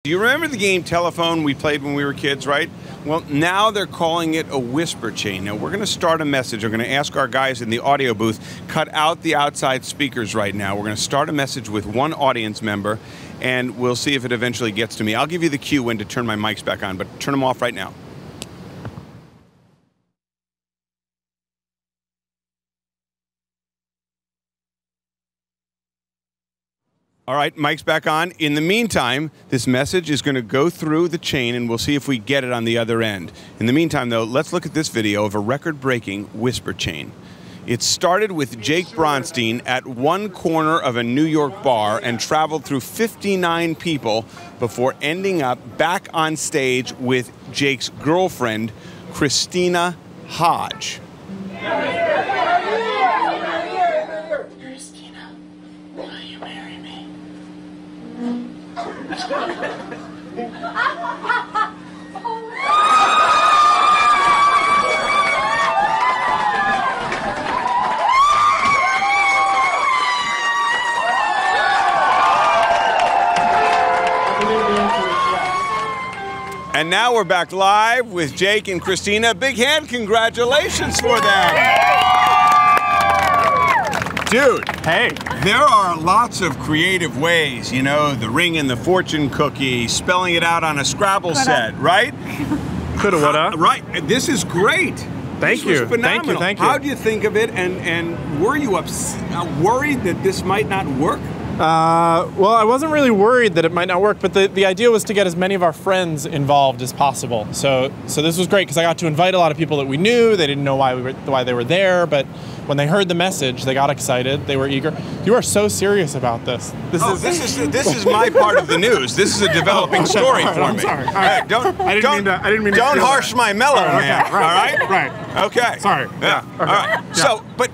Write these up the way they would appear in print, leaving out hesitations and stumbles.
Do you remember the game telephone we played when we were kids, right? Well, now they're calling it a whisper chain. Now, we're going to start a message. We're going to ask our guys in the audio booth, cut out the outside speakers right now. We're going to start a message with one audience member, and we'll see if it eventually gets to me. I'll give you the cue when to turn my mics back on, but turn them off right now. All right, mic's back on. In the meantime, this message is going to go through the chain, and we'll see if we get it on the other end. In the meantime, though, let's look at this video of a record-breaking whisper chain. It started with Jake Bronstein at one corner of a New York bar and traveled through 59 people before ending up back on stage with Jake's girlfriend, Christina Hodge. And now we're back live with Jake and Christina. Big hand congratulations for them. Dude, hey, there are lots of creative ways, you know, the ring and the fortune cookie, spelling it out on a Scrabble set, right? Coulda, woulda. Right, this is great. Thank you. Thank you. Thank you. How'd you think of it, and were you worried that this might not work? Well, I wasn't really worried that it might not work, but the idea was to get as many of our friends involved as possible. So this was great because I got to invite a lot of people that we knew. They didn't know why they were there, but when they heard the message, they got excited. They were eager. You are so serious about this. This is my part of the news. This is a developing story for me. I'm sorry. All right. I didn't mean to Don't harsh my mellow, man. Okay, right, all right? Right. Okay. Sorry. Yeah. Okay. All right. Yeah. So, but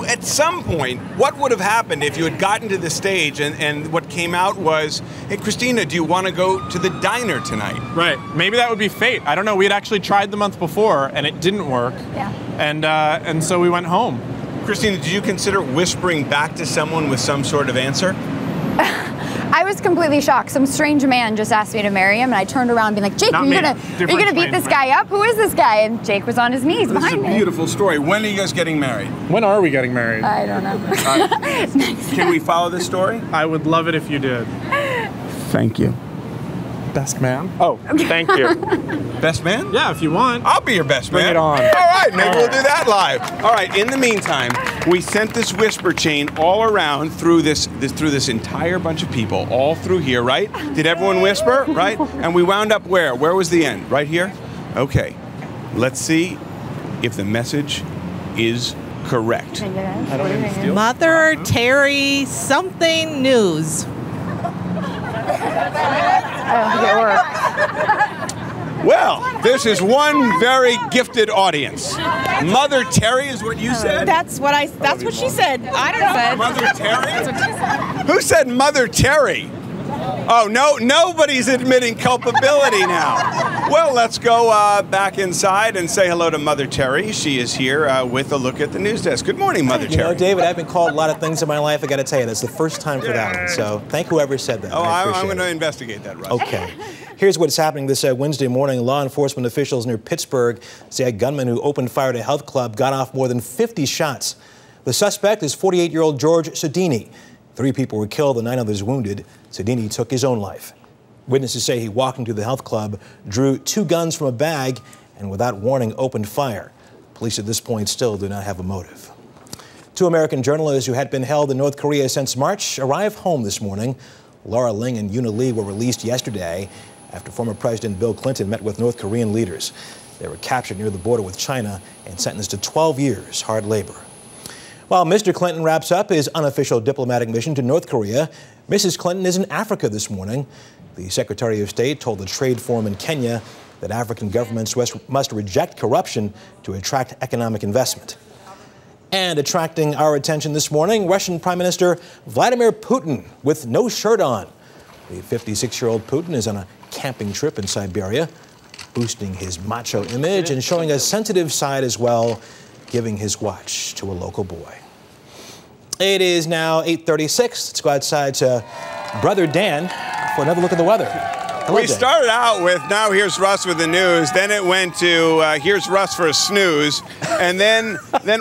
at some point, what would have happened if you had gotten to the stage and what came out was, hey, Christina, do you want to go to the diner tonight? Right. Maybe that would be fate. I don't know. We had actually tried the month before, and it didn't work. Yeah. And so we went home. Christina, did you consider whispering back to someone with some sort of answer? I was completely shocked. Some strange man just asked me to marry him, and I turned around and be like, Jake, are you gonna beat this guy up? Who is this guy? And Jake was on his knees behind me. This is a beautiful story. When are you guys getting married? When are we getting married? I don't know. Can we follow this story? I would love it if you did. Thank you. Best man? Oh, thank you. Best man? Yeah, if you want. I'll be your best man. Bring it on. All right, maybe we'll do that live. All right, in the meantime, we sent this whisper chain all around through this entire bunch of people, all through here, right? Did everyone whisper, right? And we wound up where? Where was the end? Right here? Okay. Let's see if the message is correct. Mother Terry something news. I don't think it worked. Well, this is one very gifted audience. Mother Terry is what you said? That's what she said. I don't know. Mother Terry? Who said Mother Terry? Oh, no, nobody's admitting culpability now. Well, let's go back inside and say hello to Mother Terry. She is here with a look at the news desk. Good morning, Mother Terry. You know, David, I've been called a lot of things in my life. I got to tell you, that's the first time for that one. So thank whoever said that. Oh, I'm going to investigate that, Russ. Okay. Here's what's happening this Wednesday morning. Law enforcement officials near Pittsburgh say a gunman who opened fire at a health club got off more than 50 shots. The suspect is 48-year-old George Sedini. 3 people were killed and 9 others wounded. Sedini took his own life. Witnesses say he walked into the health club, drew 2 guns from a bag, and without warning opened fire. Police at this point still do not have a motive. 2 American journalists who had been held in North Korea since March arrived home this morning. Laura Ling and Yuna Lee were released yesterday after former President Bill Clinton met with North Korean leaders. They were captured near the border with China and sentenced to 12 years hard labor. While Mr. Clinton wraps up his unofficial diplomatic mission to North Korea, Mrs. Clinton is in Africa this morning. The Secretary of State told the Trade Forum in Kenya that African governments must reject corruption to attract economic investment. And attracting our attention this morning, Russian Prime Minister Vladimir Putin with no shirt on. The 56-year-old Putin is on a camping trip in Siberia, boosting his macho image and showing a sensitive side as well, giving his watch to a local boy. It is now 8:36. Let's go outside to Brother Dan for another look at the weather. We started out with now here's Russ with the news. Then it went to here's Russ for a snooze. And then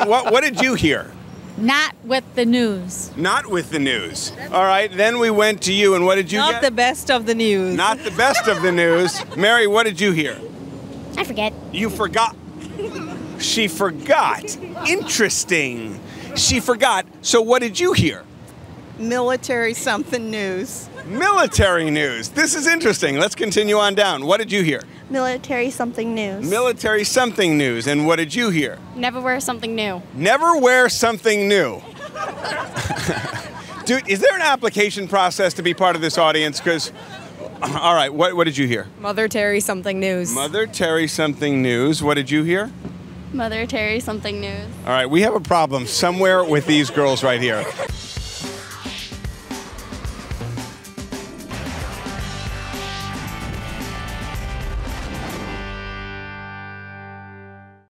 what did you hear? Not with the news. Not with the news. All right. Then we went to you, and what did you get? Not the best of the news. Not the best of the news. Mary, what did you hear? I forget. You forgot. She forgot. Interesting. She forgot. So what did you hear? Military something news. Military news. This is interesting. Let's continue on down. What did you hear? Military something news. Military something news. And what did you hear? Never wear something new. Never wear something new. Dude, is there an application process to be part of this audience? Because, all right, what did you hear? Mother Terry something news. Mother Terry something news. What did you hear? Mother Terry something news. All right, we have a problem somewhere with these girls right here.